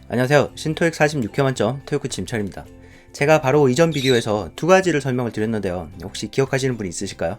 안녕하세요. 신토익 46회 만점 토요코치 임철입니다. 제가 바로 이전 비디오에서 두 가지를 설명을 드렸는데요. 혹시 기억하시는 분이 있으실까요?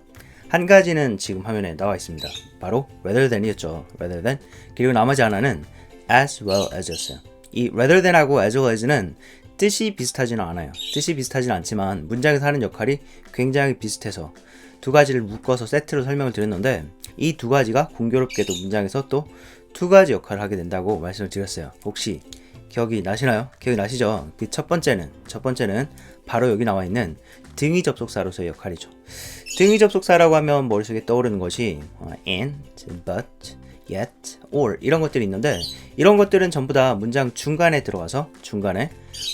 한 가지는 지금 화면에 나와 있습니다. 바로 rather than이었죠. rather than. 그리고 나머지 하나는 as well as였어요. 이 rather than하고 as well as는 뜻이 비슷하지는 않아요. 뜻이 비슷하지는 않지만 문장에서 하는 역할이 굉장히 비슷해서 두 가지를 묶어서 세트로 설명을 드렸는데 이 두 가지가 공교롭게도 문장에서 또 두 가지 역할을 하게 된다고 말씀을 드렸어요. 혹시 기억이 나시나요? 기억이 나시죠? 그 첫 번째는 바로 여기 나와 있는 등위 접속사로서의 역할이죠. 등위 접속사라고 하면 머릿속에 떠오르는 것이 and, but, yet, or 이런 것들이 있는데 이런 것들은 전부 다 문장 중간에 들어가서 중간에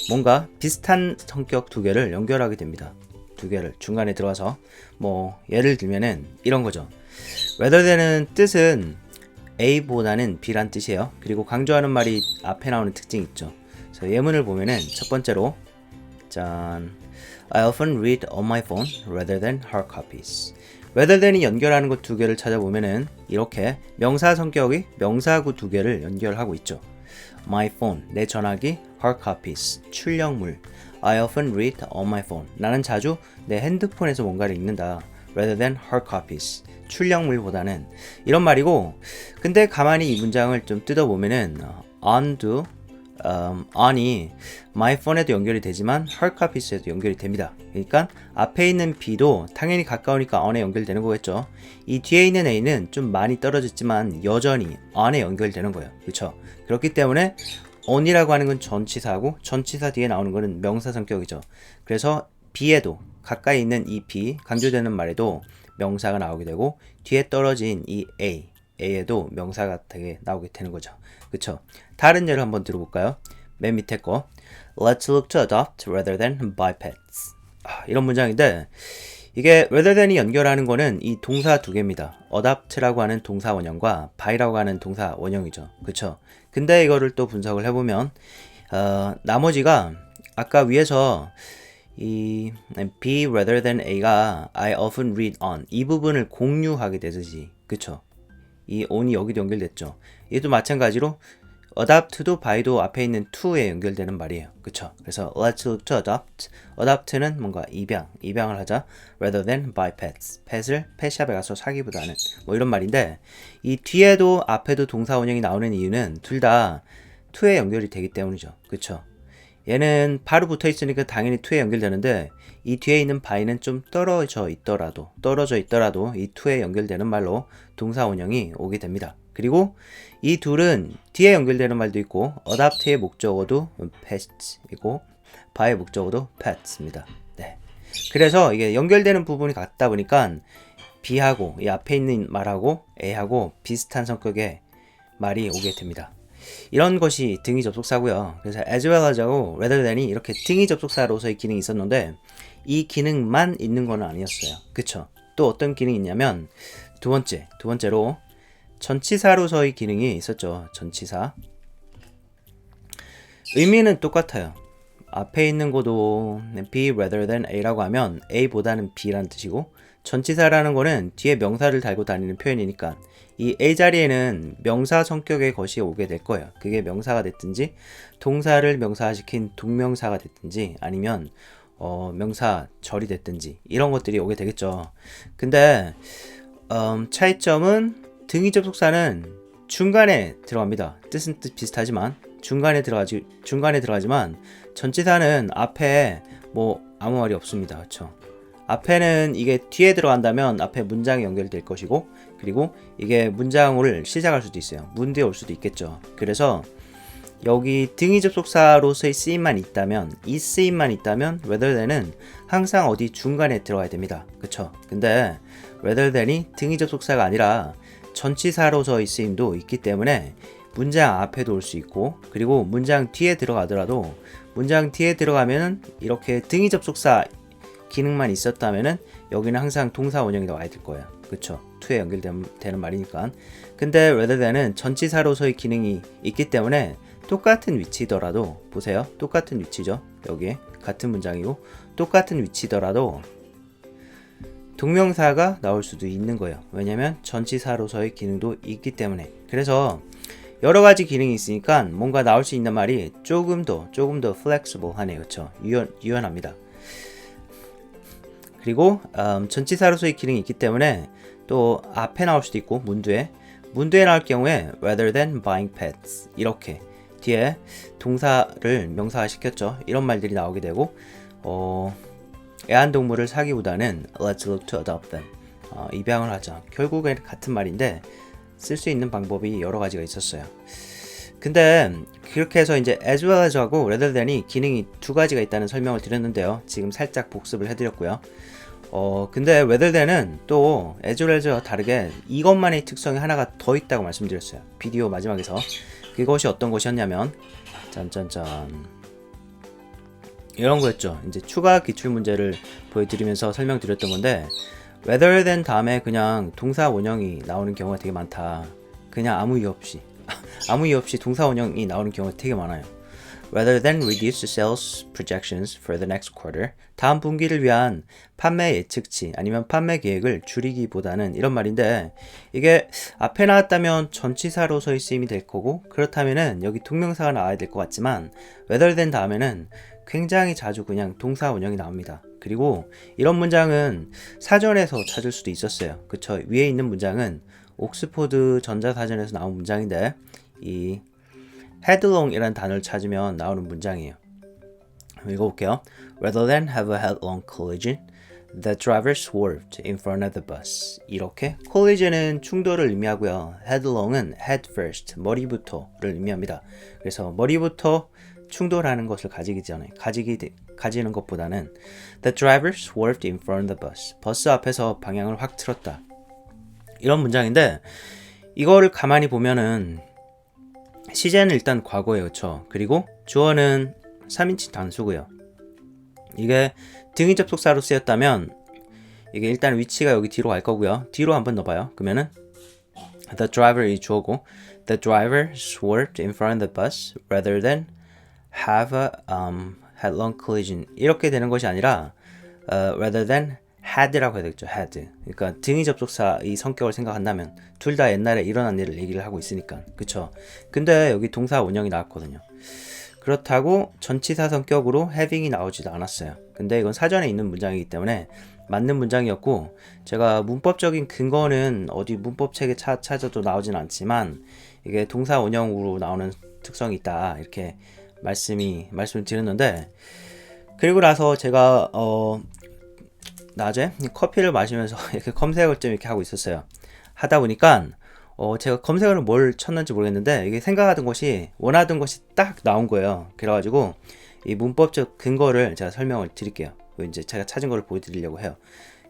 뭔가 비슷한 성격 두 개를 연결하게 됩니다. 두 개를 중간에 들어가서 뭐 예를 들면은 이런 거죠. rather than은 뜻은 A보다는 B란 뜻이에요. 그리고 강조하는 말이 앞에 나오는 특징이 있죠. 그래서 예문을 보면은 첫 번째로 짠, I often read on my phone rather than hard copies. rather than이 연결하는 것 두 개를 찾아보면은 이렇게 명사 성격이 명사구 두 개를 연결하고 있죠. My phone, 내 전화기, hard copies, 출력물. I often read on my phone. 나는 자주 내 핸드폰에서 뭔가를 읽는다. rather than hard copies. 출력물보다는 이런 말이고, 근데 가만히 이 문장을 좀 뜯어보면은 on도 on이 my phone에도 연결이 되지만 hard copies에도 연결이 됩니다. 그러니까 앞에 있는 B도 당연히 가까우니까 on에 연결되는 거겠죠. 이 뒤에 있는 A는 좀 많이 떨어졌지만 여전히 on에 연결되는 거예요. 그렇죠? 그렇기 때문에 on이라고 하는 건 전치사고 전치사 뒤에 나오는 거는 명사 성격이죠. 그래서 B에도 가까이 있는 이 B 강조되는 말에도 명사가 나오게 되고 뒤에 떨어진 이 A에도 명사가 되게 나오게 되는 거죠. 그쵸? 다른 예를 한번 들어볼까요? 맨 밑에 거 Let's look to adopt rather than buy pets. 이런 문장인데 이게 rather than이 연결하는 거는 이 동사 두 개입니다. adopt라고 하는 동사 원형과 buy라고 하는 동사 원형이죠. 그쵸? 근데 이거를 또 분석을 해보면 나머지가 아까 위에서 이 B rather than A가 I often read on 이 부분을 공유하게 되듯이 그쵸? 이 on이 여기도 연결됐죠. 얘도 마찬가지로 adopt도 buy도 앞에 있는 to에 연결되는 말이에요. 그쵸? 그래서 let's look to adopt. adopt는 뭔가 입양을 하자. rather than buy pets. pet을 펫샵에 가서 사기보다는 뭐 이런 말인데 이 뒤에도 앞에도 동사 원형이 나오는 이유는 둘 다 to에 연결이 되기 때문이죠. 그쵸? 얘는 바로 붙어 있으니까 당연히 to에 연결되는데 이 뒤에 있는 by는 좀 떨어져 있더라도 이 to에 연결되는 말로 동사 원형이 오게 됩니다. 그리고 이 둘은 뒤에 연결되는 말도 있고 adopt의 목적어도 pet이고 by의 목적어도 pets입니다. 네. 그래서 이게 연결되는 부분이 같다 보니까 B하고 이 앞에 있는 말하고 A하고 비슷한 성격의 말이 오게 됩니다. 이런 것이 등위 접속사고요. 그래서 as well as하고 rather than이 이렇게 등위 접속사로서의 기능이 있었는데 이 기능만 있는 건 아니었어요. 그쵸? 또 어떤 기능이 있냐면 두 번째로 전치사로서의 기능이 있었죠. 전치사. 의미는 똑같아요. 앞에 있는 것도 B rather than A라고 하면 A보다는 B라는 뜻이고 전치사라는 거는 뒤에 명사를 달고 다니는 표현이니까 이 A 자리에는 명사 성격의 것이 오게 될 거예요. 그게 명사가 됐든지 동사를 명사화시킨 동명사가 됐든지 아니면 명사절이 됐든지 이런 것들이 오게 되겠죠. 근데 차이점은 등위 접속사는 중간에 들어갑니다. 뜻은 비슷하지만 중간에 들어가지만 전치사는 앞에 뭐 아무 말이 없습니다. 그렇죠? 앞에는 이게 뒤에 들어간다면 앞에 문장이 연결될 것이고 그리고 이게 문장을 시작할 수도 있어요. 문제에 올 수도 있겠죠. 그래서 여기 등위 접속사로서의 쓰임만 있다면 이 쓰임만 있다면 rather than은 항상 어디 중간에 들어가야 됩니다. 그쵸? 근데 rather than이 등위 접속사가 아니라 전치사로서의 쓰임도 있기 때문에 문장 앞에도 올 수 있고 그리고 문장 뒤에 들어가더라도 문장 뒤에 들어가면은 이렇게 등위 접속사 기능만 있었다면은 여기는 항상 동사 원형이 나와야 될 거예요. 그쵸? to에 연결되는 말이니까. 근데 rather than은 전치사로서의 기능이 있기 때문에 똑같은 위치더라도 보세요. 똑같은 위치죠. 여기 같은 문장이고 똑같은 위치더라도 동명사가 나올 수도 있는 거예요. 왜냐면 전치사로서의 기능도 있기 때문에. 그래서 여러 가지 기능이 있으니까 뭔가 나올 수 있는 말이 조금 더 flexible 하네요. 그쵸? 유연합니다. 그리고 전치사로서의 기능이 있기 때문에 또 앞에 나올 수도 있고 문두에 나올 경우에 rather than buying pets 이렇게 뒤에 동사를 명사화 시켰죠. 이런 말들이 나오게 되고 애완동물을 사기보다는 let's look to adopt them 입양을 하자. 결국엔 같은 말인데 쓸 수 있는 방법이 여러 가지가 있었어요. 근데 그렇게 해서 이제 as well as 하고 rather than이 기능이 두 가지가 있다는 설명을 드렸는데요. 지금 살짝 복습을 해드렸고요. 근데 rather than은 또 as well as와 다르게 이것만의 특성이 하나가 더 있다고 말씀드렸어요. 비디오 마지막에서. 그것이 어떤 것이었냐면 짠짠짠 이런 거였죠. 이제 추가 기출 문제를 보여드리면서 설명드렸던 건데 rather than 다음에 그냥 동사 원형이 나오는 경우가 되게 많다. 그냥 아무 이유 없이 동사 원형이 나오는 경우가 되게 많아요. Rather than reduce the sales projections for the next quarter, 다음 분기를 위한 판매 예측치 아니면 판매 계획을 줄이기보다는 이런 말인데 이게 앞에 나왔다면 전치사로서의 쓰임이 될 거고 그렇다면은 여기 동명사가 나와야 될 것 같지만 rather than 다음에는 굉장히 자주 그냥 동사 원형이 나옵니다. 그리고 이런 문장은 사전에서 찾을 수도 있었어요. 그쵸? 위에 있는 문장은 옥스포드 전자사전에서 나온 문장인데 이 headlong이라는 단어를 찾으면 나오는 문장이에요. 읽어볼게요. Rather than have a headlong collision, the driver swerved in front of the bus. 이렇게 collision은 충돌을 의미하고요. headlong은 head first, 머리부터를 의미합니다. 그래서 머리부터 충돌하는 것을 가지는 것보다는 the driver swerved in front of the bus. 버스 앞에서 방향을 확 틀었다. 이런 문장인데 이거를 가만히 보면은 시제는 일단 과거예요. 그쵸? 그리고 주어는 3인칭 단수고요. 이게 등위 접속사로 쓰였다면 이게 일단 위치가 여기 뒤로 갈 거고요. 뒤로 한번 넣어봐요. 그러면은 the driver 이 주어고 the driver swerved in front of the bus rather than have a headlong collision 이렇게 되는 것이 아니라 rather than had라고 해야 되겠죠. had. 그러니까 등위 접속사 이 성격을 생각한다면 둘 다 옛날에 일어난 일을 얘기를 하고 있으니까 그쵸. 근데 여기 동사 원형이 나왔거든요. 그렇다고 전치사 성격으로 having이 나오지도 않았어요. 근데 이건 사전에 있는 문장이기 때문에 맞는 문장이었고 제가 문법적인 근거는 어디 문법책에 찾아도 나오진 않지만 이게 동사 원형으로 나오는 특성이 있다 이렇게 말씀을 드렸는데 그리고 나서 제가 낮에 커피를 마시면서 이렇게 검색을 좀 이렇게 하고 있었어요. 하다 보니까 제가 검색어를 뭘 쳤는지 모르겠는데 이게 생각하던 것이 원하던 것이 딱 나온 거예요. 그래가지고 이 문법적 근거를 제가 설명을 드릴게요. 이제 제가 찾은 거를 보여드리려고 해요.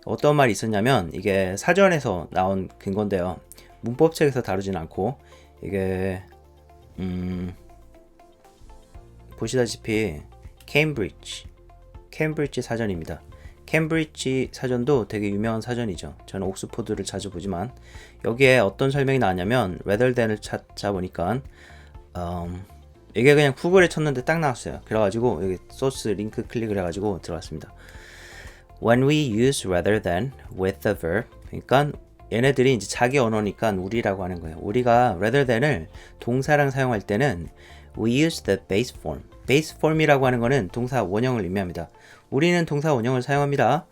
어떤 말이 있었냐면 이게 사전에서 나온 근거인데요. 문법책에서 다루진 않고 이게 보시다시피 케임브리지 사전입니다. 캠브리지 사전도 되게 유명한 사전이죠. 저는 옥스포드를 자주 보지만 여기에 어떤 설명이 나왔냐면 rather than을 찾자 보니까 이게 그냥 구글에 쳤는데 딱 나왔어요. 그래가지고 여기 소스 링크 클릭을 해가지고 들어갔습니다. When we use rather than with the verb 그러니까 얘네들이 이제 자기 언어니까 우리라고 하는 거예요. 우리가 rather than을 동사랑 사용할 때는 we use the base form. base form이라고 하는 거는 동사 원형을 의미합니다. 우리는 동사 원형을 사용합니다.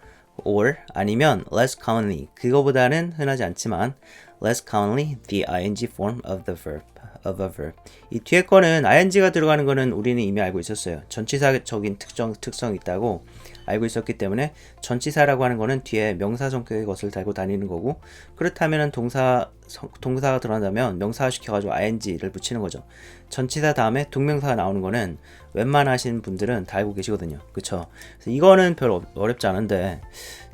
or 아니면 less commonly 그거보다는 흔하지 않지만 less commonly the ing form of the verb. 이 뒤에 거는 ing가 들어가는 거는 우리는 이미 알고 있었어요. 전치사적인 특성이 있다고 알고 있었기 때문에 전치사라고 하는 거는 뒤에 명사 성격의 것을 달고 다니는 거고 그렇다면 동사가 들어간다면 명사화 시켜가지고 ing를 붙이는 거죠. 전치사 다음에 동명사가 나오는 거는 웬만하신 분들은 다 알고 계시거든요. 그쵸? 그래서 이거는 별 어렵지 않은데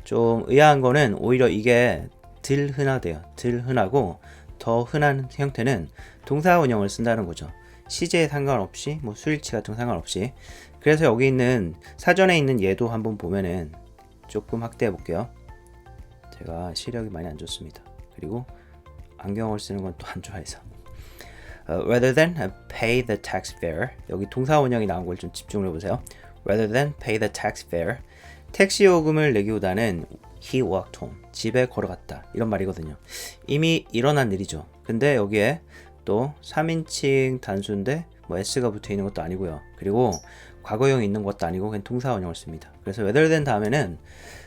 좀 의아한 거는 오히려 이게 덜 흔하대요. 덜 흔하고 더 흔한 형태는 동사 원형을 쓴다는 거죠. 시제에 상관없이 뭐 수일치 같은 거 상관없이. 그래서 여기 있는 사전에 있는 예도 한번 보면은 조금 확대해 볼게요. 제가 시력이 많이 안 좋습니다. 그리고 안경을 쓰는 건 또 안 좋아해서 rather than pay the tax fare 여기 동사 원형이 나온 걸 좀 집중을 해보세요. rather than pay the tax fare 택시 요금을 내기보다는 he walked home 집에 걸어갔다 이런 말이거든요. 이미 일어난 일이죠. 근데 여기에 또 3인칭 단수인데 뭐 s가 붙어 있는 것도 아니고요. 그리고 과거형이 있는 것도 아니고 그냥 동사 원형을 씁니다. 그래서 rather than 다음에는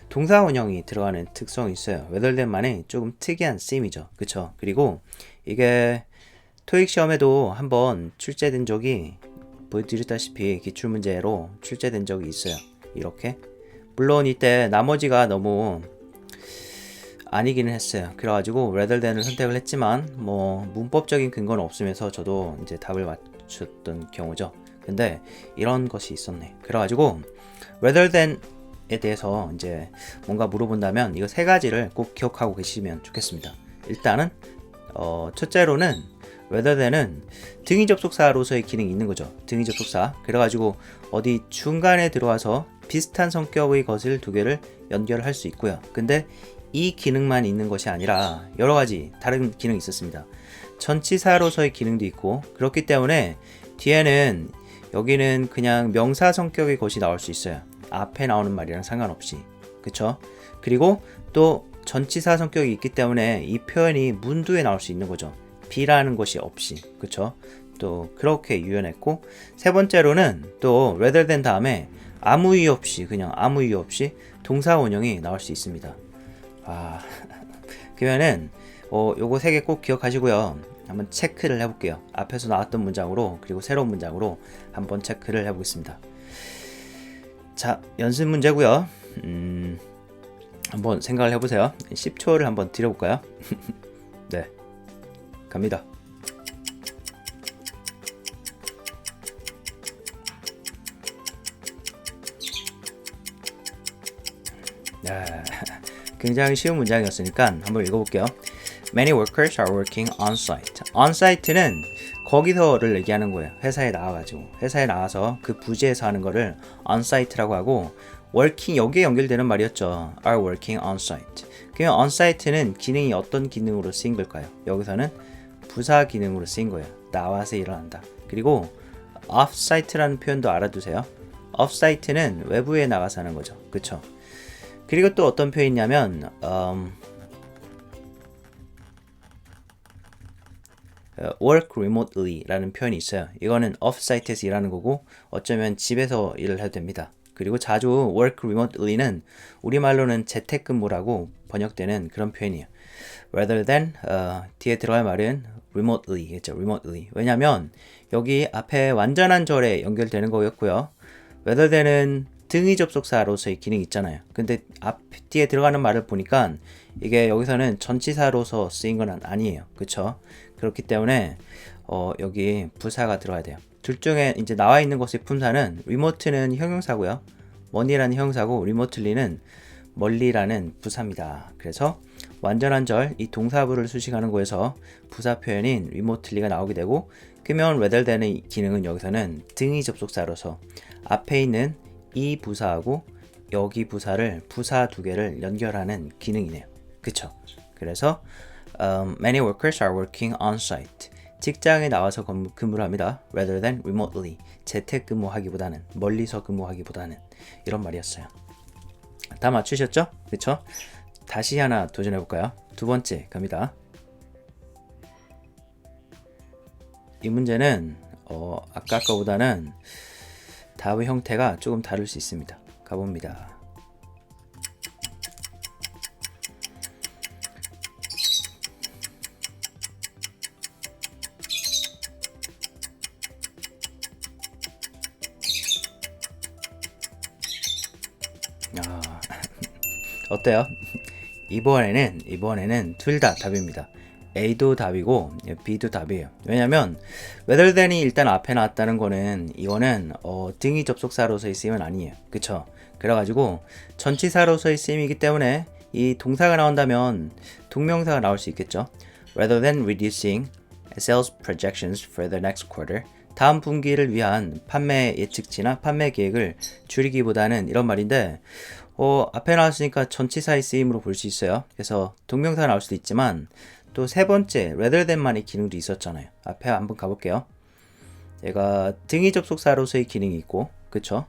동사 원형이 들어가는 특성이 있어요. rather than만의 조금 특이한 쓰임이죠. 그쵸? 그리고 이게 토익 시험에도 한번 출제된 적이 보여드렸다시피 기출문제로 출제된 적이 있어요. 이렇게. 물론 이때 나머지가 너무 아니기는 했어요. 그래가지고 rather than을 선택을 했지만 뭐 문법적인 근거는 없으면서 저도 이제 답을 맞췄던 경우죠. 근데 이런 것이 있었네. 그래가지고 rather than에 대해서 이제 뭔가 물어본다면 이거 세 가지를 꼭 기억하고 계시면 좋겠습니다. 일단은 첫째로는 rather than은 등위 접속사로서의 기능이 있는 거죠. 등위 접속사. 그래가지고 어디 중간에 들어와서 비슷한 성격의 것을 두 개를 연결할 수 있고요. 근데 이 기능만 있는 것이 아니라 여러 가지 다른 기능이 있었습니다. 전치사로서의 기능도 있고, 그렇기 때문에 뒤에는 여기는 그냥 명사 성격의 것이 나올 수 있어요. 앞에 나오는 말이랑 상관없이. 그쵸? 그리고 또 전치사 성격이 있기 때문에 이 표현이 문두에 나올 수 있는 거죠. B라는 것이 없이. 그쵸? 또 그렇게 유연했고, 세 번째로는 또 rather than 다음에 아무 이유 없이, 그냥 아무 이유 없이 동사 원형이 나올 수 있습니다. 그러면은 요거 세 개 꼭 기억하시고요. 한번 체크를 해볼게요. 앞에서 나왔던 문장으로, 그리고 새로운 문장으로 한번 체크를 해보겠습니다. 자, 연습 문제고요. 한번 생각을 해보세요. 10초를 한번 드려볼까요? 네, 갑니다. 굉장히 쉬운 문장이었으니까 한번 읽어볼게요. Many workers are working on-site. on-site는 거기서를 얘기하는 거예요. 회사에 나와가지고. 회사에 나와서 그 부지에서 하는 거를 on-site라고 하고, working 여기에 연결되는 말이었죠. are working on-site. 그러면 on-site는 기능이 어떤 기능으로 쓰인 걸까요? 여기서는 부사 기능으로 쓰인 거예요. 나와서 일을 한다. 그리고 off-site라는 표현도 알아두세요. off-site는 외부에 나가서 하는 거죠. 그쵸? 그리고 또 어떤 표현이 있냐면 work remotely 라는 표현이 있어요. 이거는 off-site에서 일하는 거고, 어쩌면 집에서 일을 해도 됩니다. 그리고 자주 work remotely는 우리말로는 재택근무라고 번역되는 그런 표현이에요. rather than 뒤에 들어갈 말은 remotely겠죠. remotely. 왜냐면 여기 앞에 완전한 절에 연결되는 거였고요. rather than은 등위 접속사로서의 기능이 있잖아요. 근데 뒤에 들어가는 말을 보니까 이게 여기서는 전치사로서 쓰인 건 아니에요. 그쵸? 그렇기 때문에 여기 부사가 들어가야 돼요. 둘 중에 이제 나와 있는 것의 품사는 remote는 형용사고요. 먼이라는 형용사고, remotely는 멀리라는 부사입니다. 그래서 완전한 절, 이 동사부를 수식하는 거에서 부사 표현인 remotely가 나오게 되고, 그러면 rather than의 기능은 여기서는 등위 접속사로서 앞에 있는 이 부사하고 여기 부사를 부사 두 개를 연결하는 기능이네요. 그쵸? 그래서 many workers are working on-site. 직장에 나와서 근무를 합니다. rather than remotely. 재택근무하기보다는, 멀리서 근무하기보다는, 이런 말이었어요. 다 맞추셨죠? 그쵸? 다시 하나 도전해볼까요? 두 번째 갑니다. 이 문제는 아까 거보다는 답의 형태가 조금 다를 수 있습니다. 가봅니다. 어때요? 이번에는 둘 다 답입니다. A도 답이고 B도 답이에요. 왜냐면 rather than이 일단 앞에 나왔다는 거는, 이거는 등위 접속사로서의 쓰임은 아니에요. 그쵸? 그래가지고 전치사로서의 쓰임이기 때문에 이 동사가 나온다면 동명사가 나올 수 있겠죠. rather than reducing sales projections for the next quarter. 다음 분기를 위한 판매 예측치나 판매 계획을 줄이기보다는, 이런 말인데 앞에 나왔으니까 전치사의 쓰임으로 볼 수 있어요. 그래서 동명사가 나올 수도 있지만, 또 세 번째 rather than만의 기능도 있었잖아요. 앞에 한번 가볼게요. 얘가 등위 접속사로서의 기능이 있고, 그쵸?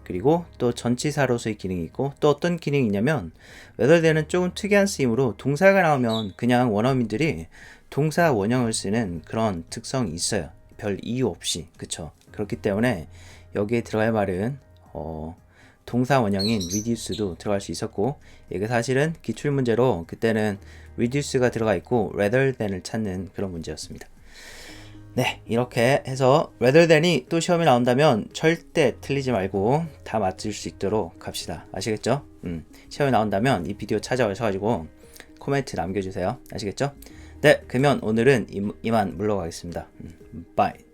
그리고 또 전치사로서의 기능이 있고, 또 어떤 기능이 있냐면 rather than은 조금 특이한 쓰임으로 동사가 나오면 그냥 원어민들이 동사 원형을 쓰는 그런 특성이 있어요. 별 이유 없이. 그쵸? 그렇기 때문에 여기에 들어갈 말은 동사 원형인 reduce도 들어갈 수 있었고, 이게 사실은 기출문제로 그때는 reduce가 들어가 있고 rather than을 찾는 그런 문제였습니다. 네, 이렇게 해서 rather than이 또 시험에 나온다면 절대 틀리지 말고 다 맞출 수 있도록 합시다. 아시겠죠? 시험에 나온다면 이 비디오 찾아오셔가지고 코멘트 남겨주세요. 아시겠죠? 네, 그러면 오늘은 이만 물러가겠습니다. 바이.